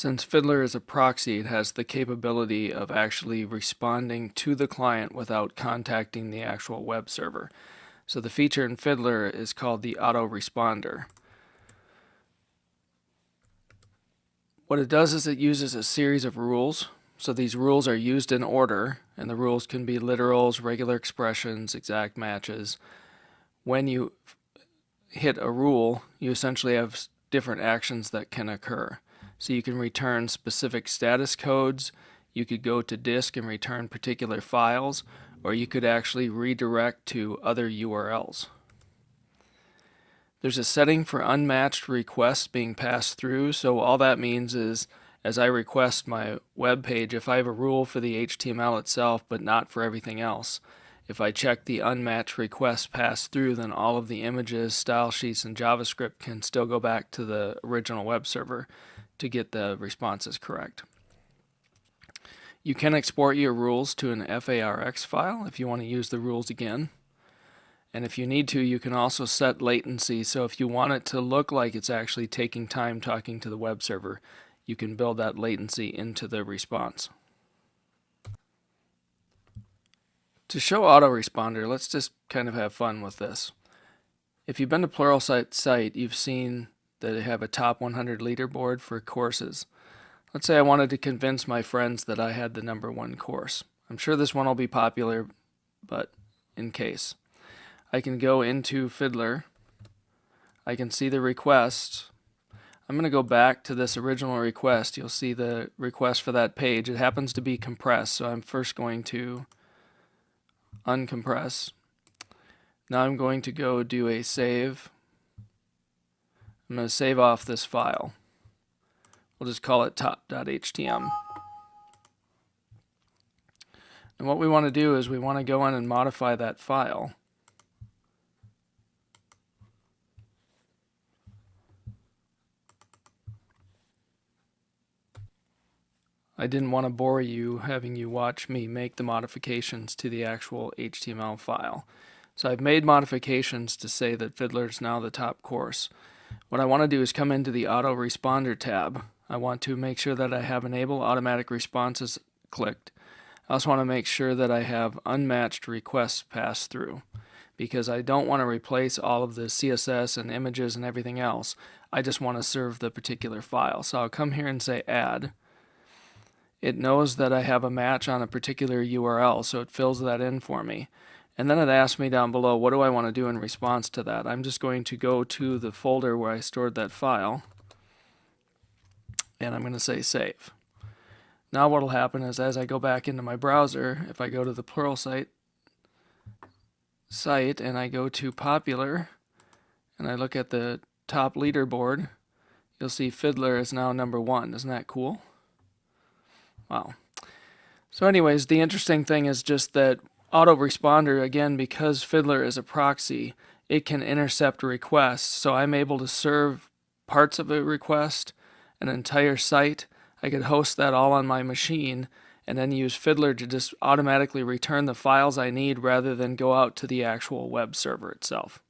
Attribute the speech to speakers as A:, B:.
A: Since Fiddler is a proxy, it has the capability of actually responding to the client without contacting the actual web server. So the feature in Fiddler is called the autoresponder. What it does is it uses a series of rules. So these rules are used in order, and the rules can be literals, regular expressions, exact matches. When you hit a rule, you essentially have different actions that can occur. So you can return specific status codes, you could go to disk and return particular files, or you could actually redirect to other URLs. There's a setting for unmatched requests being passed through, so all that means is as I request my web page, if I have a rule for the HTML itself but not for everything else, if I check the unmatched requests passed through, then all of the images, style sheets, and JavaScript can still go back to the original web server to get the responses correct. You can export your rules to an FARX file if you want to use the rules again. And if you need to, you can also set latency. So if you want it to look like it's actually taking time talking to the web server, you can build that latency into the response. To show autoresponder, let's just kind of have fun with this. If you've been to Pluralsight's site, you've seen that they have a top 100 leaderboard for courses. Let's say I wanted to convince my friends that I had the #1 course. I'm sure this one will be popular, but in case. I can go into Fiddler. I can see the request. I'm going to go back to this original request. You'll see the request for that page. It happens to be compressed, so I'm first going to uncompress. Now I'm going to go do a save. I'm going to save off this file. We'll just call it top.htm. And what we want to do is we want to go in and modify that file. I didn't want to bore you having you watch me make the modifications to the actual HTML file. So I've made modifications to say that Fiddler is now the top course. What I want to do is come into the autoresponder tab. I want to make sure that I have enable automatic responses clicked. I also want to make sure that I have unmatched requests passed through, because I don't want to replace all of the CSS and images and everything else. I just want to serve the particular file. So I'll come here and say add. It knows that I have a match on a particular URL, so it fills that in for me. And then it asks me down below, what do I want to do in response to that? I'm just going to go to the folder where I stored that file, and I'm going to say save. Now what will happen is as I go back into my browser, if I go to the Pluralsight site and I go to popular, and I look at the top leaderboard, you'll see Fiddler is now #1. Isn't that cool? Wow. So anyways, the interesting thing is just that autoresponder, again, because Fiddler is a proxy, it can intercept requests. So I'm able to serve parts of a request, an entire site. I could host that all on my machine and then use Fiddler to just automatically return the files I need rather than go out to the actual web server itself.